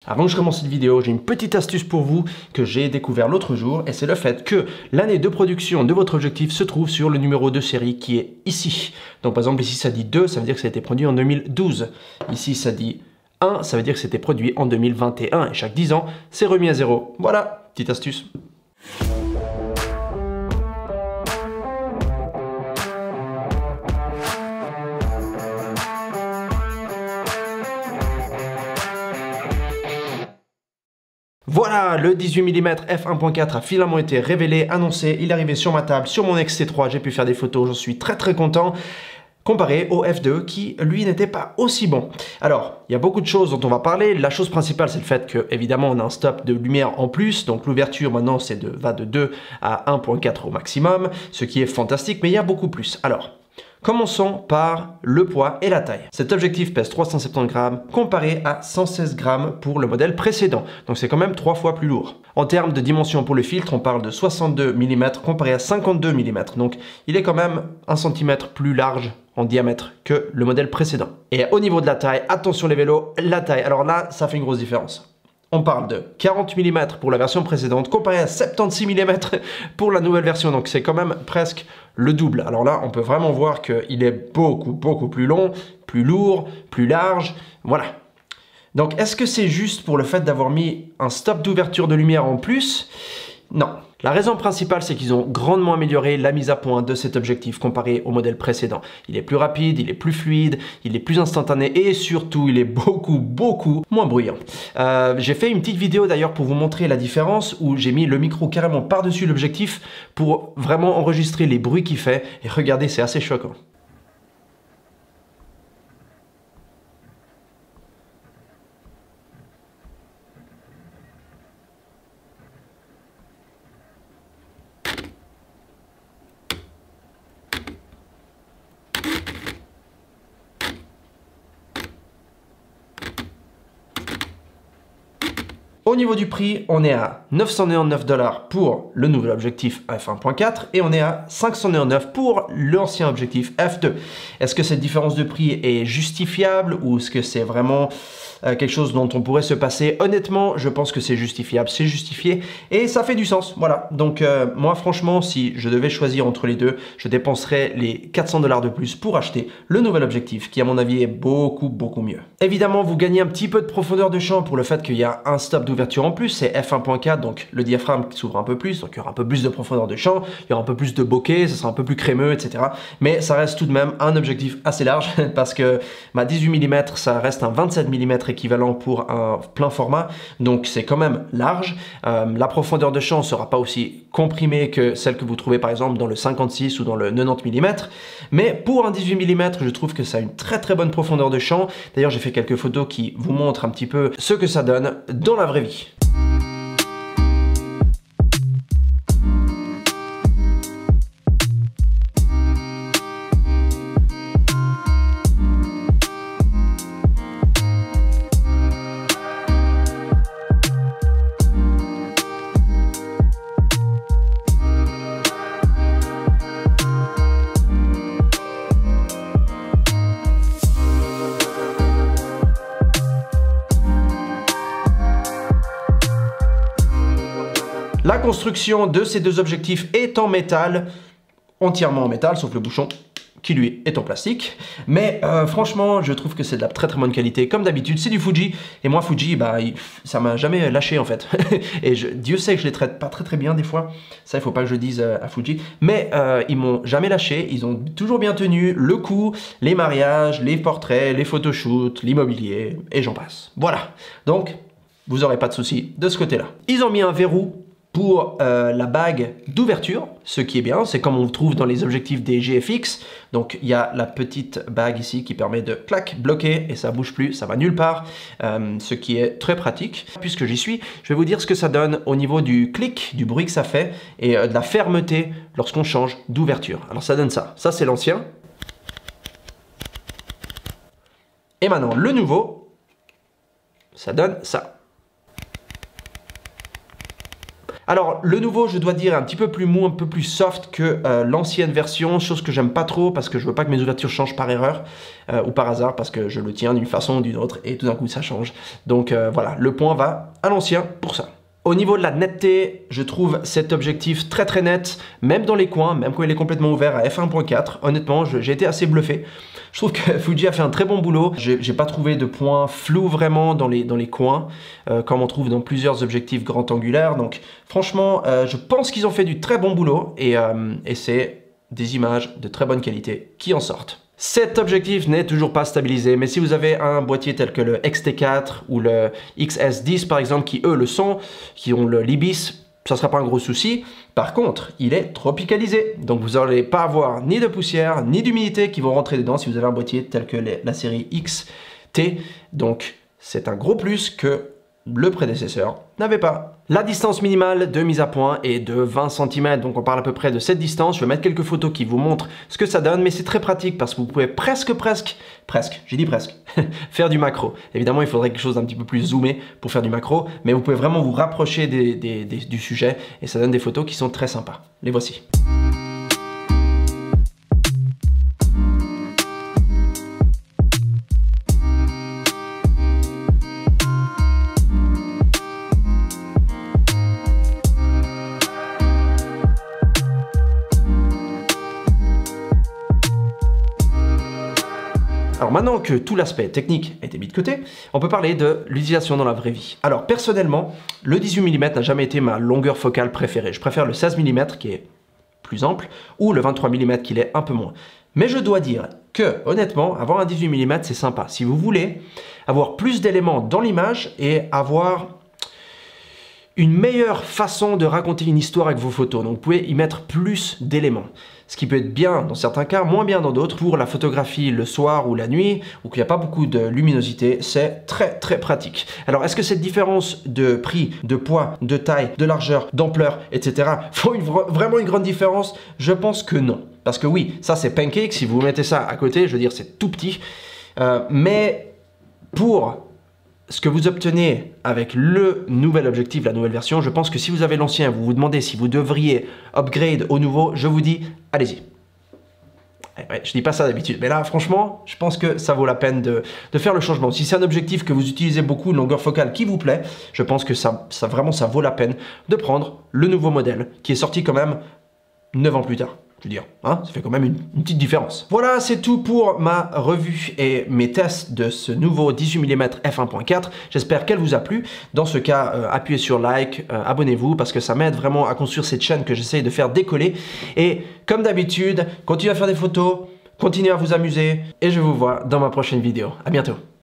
Avant que je commence cette vidéo, j'ai une petite astuce pour vous que j'ai découvert l'autre jour et c'est le fait que l'année de production de votre objectif se trouve sur le numéro de série qui est ici. Donc par exemple ici ça dit 2, ça veut dire que ça a été produit en 2012. Ici ça dit 1, ça veut dire que c'était produit en 2021 et chaque 10 ans c'est remis à 0. Voilà, petite astuce. Voilà, le 18 mm f1.4 a finalement été révélé, annoncé, il est arrivé sur ma table, sur mon XT3, j'ai pu faire des photos, j'en suis très content, comparé au f2 qui, lui, n'était pas aussi bon. Alors, il y a beaucoup de choses dont on va parler. La chose principale, c'est le fait que, évidemment, on a un stop de lumière en plus, donc l'ouverture, maintenant, va de 2 à 1.4 au maximum, ce qui est fantastique, mais il y a beaucoup plus. Alors, commençons par le poids et la taille. Cet objectif pèse 370 grammes comparé à 116 grammes pour le modèle précédent. Donc c'est quand même 3 fois plus lourd. En termes de dimension pour le filtre, on parle de 62 mm comparé à 52 mm. Donc il est quand même 1 cm plus large en diamètre que le modèle précédent. Et au niveau de la taille, attention les vélos, la taille. Alors là, ça fait une grosse différence. On parle de 40 mm pour la version précédente comparé à 76 mm pour la nouvelle version. Donc c'est quand même presque le double. Alors là, on peut vraiment voir qu'il est beaucoup plus long, plus lourd, plus large. Voilà. Donc est-ce que c'est juste pour le fait d'avoir mis un stop d'ouverture de lumière en plus? Non. La raison principale, c'est qu'ils ont grandement amélioré la mise à point de cet objectif comparé au modèle précédent. Il est plus rapide, il est plus fluide, il est plus instantané et surtout, il est beaucoup moins bruyant. J'ai fait une petite vidéo d'ailleurs pour vous montrer la différence où j'ai mis le micro carrément par-dessus l'objectif pour vraiment enregistrer les bruits qu'il fait. Et regardez, c'est assez choquant. Au niveau du prix, on est à 999 $ pour le nouvel objectif f1.4 et on est à 599 pour l'ancien objectif f2. Est-ce que cette différence de prix est justifiable ou est-ce que c'est vraiment quelque chose dont on pourrait se passer? Honnêtement, je pense que c'est justifiable, c'est justifié et ça fait du sens. Voilà, donc moi franchement, si je devais choisir entre les deux, je dépenserais les 400 $ de plus pour acheter le nouvel objectif qui à mon avis est beaucoup mieux. Évidemment, vous gagnez un petit peu de profondeur de champ pour le fait qu'il y a un stop d'ouverture en plus, c'est f1.4, donc le diaphragme qui s'ouvre un peu plus, donc il y aura un peu plus de profondeur de champ, il y aura un peu plus de bokeh, ça sera un peu plus crémeux, etc. Mais ça reste tout de même un objectif assez large parce que 18 mm, ça reste un 27 mm équivalent pour un plein format, donc c'est quand même large. La profondeur de champ ne sera pas aussi comprimée que celle que vous trouvez par exemple dans le 56 ou dans le 90 mm, mais pour un 18 mm, je trouve que ça a une très bonne profondeur de champ. D'ailleurs, j'ai fait quelques photos qui vous montrent un petit peu ce que ça donne dans la vraie vie. La construction de ces deux objectifs est en métal, entièrement en métal, sauf le bouchon qui lui est en plastique. Mais franchement, je trouve que c'est de la très bonne qualité. Comme d'habitude, c'est du Fuji. Et moi, Fuji, ça m'a jamais lâché en fait. Et Dieu sait que je les traite pas très bien des fois. Ça, il faut pas que je le dise à Fuji. Mais ils m'ont jamais lâché. Ils ont toujours bien tenu le coup, les mariages, les portraits, les photoshoots, l'immobilier, et j'en passe. Voilà. Donc, vous n'aurez pas de soucis de ce côté-là. Ils ont mis un verrou pour la bague d'ouverture, ce qui est bien, c'est comme on le trouve dans les objectifs des GFX. Donc il y a la petite bague ici qui permet de clac, bloquer et ça bouge plus, ça va nulle part, ce qui est très pratique. Puisque j'y suis, je vais vous dire ce que ça donne au niveau du clic, du bruit que ça fait et de la fermeté lorsqu'on change d'ouverture. Alors ça donne ça, ça c'est l'ancien. Et maintenant le nouveau, ça donne ça. Alors, le nouveau, je dois dire, est un petit peu plus mou, un peu plus soft que l'ancienne version, chose que j'aime pas trop parce que je veux pas que mes ouvertures changent par erreur ou par hasard parce que je le tiens d'une façon ou d'une autre et tout d'un coup ça change. Donc voilà, le point va à l'ancien pour ça. Au niveau de la netteté, je trouve cet objectif très très net, même dans les coins, même quand il est complètement ouvert à f1.4. Honnêtement, j'ai été assez bluffé. Je trouve que Fuji a fait un très bon boulot. J'ai pas trouvé de points flous vraiment dans les coins, comme on trouve dans plusieurs objectifs grand angulaires. Donc franchement, je pense qu'ils ont fait du très bon boulot et c'est des images de très bonne qualité qui en sortent. Cet objectif n'est toujours pas stabilisé, mais si vous avez un boîtier tel que le XT4 ou le XS10 par exemple, qui eux le sont, qui ont le l'IBIS, ça ne sera pas un gros souci. Par contre, il est tropicalisé, donc vous n'allez pas avoir ni de poussière, ni d'humidité qui vont rentrer dedans si vous avez un boîtier tel que la série XT. Donc c'est un gros plus que le prédécesseur n'avait pas. La distance minimale de mise à point est de 20 cm, donc on parle à peu près de cette distance. Je vais mettre quelques photos qui vous montrent ce que ça donne, mais c'est très pratique parce que vous pouvez presque, j'ai dit presque, faire du macro. Évidemment, il faudrait quelque chose d'un petit peu plus zoomé pour faire du macro, mais vous pouvez vraiment vous rapprocher du sujet et ça donne des photos qui sont très sympas. Les voici. Alors maintenant que tout l'aspect technique a été mis de côté, on peut parler de l'utilisation dans la vraie vie. Alors personnellement, le 18 mm n'a jamais été ma longueur focale préférée. Je préfère le 16 mm qui est plus ample ou le 23 mm qui l'est un peu moins. Mais je dois dire que honnêtement, avoir un 18 mm c'est sympa. Si vous voulez avoir plus d'éléments dans l'image et avoir une meilleure façon de raconter une histoire avec vos photos. Donc vous pouvez y mettre plus d'éléments. Ce qui peut être bien dans certains cas, moins bien dans d'autres. Pour la photographie le soir ou la nuit, où il n'y a pas beaucoup de luminosité, c'est très très pratique. Alors est-ce que cette différence de prix, de poids, de taille, de largeur, d'ampleur, etc. font vraiment une grande différence? Je pense que non. Parce que oui, ça c'est Pancake, si vous mettez ça à côté, je veux dire c'est tout petit. Mais pour ce que vous obtenez avec le nouvel objectif, la nouvelle version, je pense que si vous avez l'ancien, vous vous demandez si vous devriez upgrade au nouveau, je vous dis, allez-y. Ouais, je dis pas ça d'habitude, mais là, franchement, je pense que ça vaut la peine de faire le changement. Si c'est un objectif que vous utilisez beaucoup, une longueur focale qui vous plaît, je pense que ça vaut la peine de prendre le nouveau modèle, qui est sorti quand même 9 ans plus tard. Je veux dire, hein, ça fait quand même une petite différence. Voilà, c'est tout pour ma revue et mes tests de ce nouveau 18 mm f1.4. J'espère qu'elle vous a plu. Dans ce cas, appuyez sur like, abonnez-vous parce que ça m'aide vraiment à construire cette chaîne que j'essaye de faire décoller. Et comme d'habitude, continuez à faire des photos, continuez à vous amuser et je vous vois dans ma prochaine vidéo. À bientôt.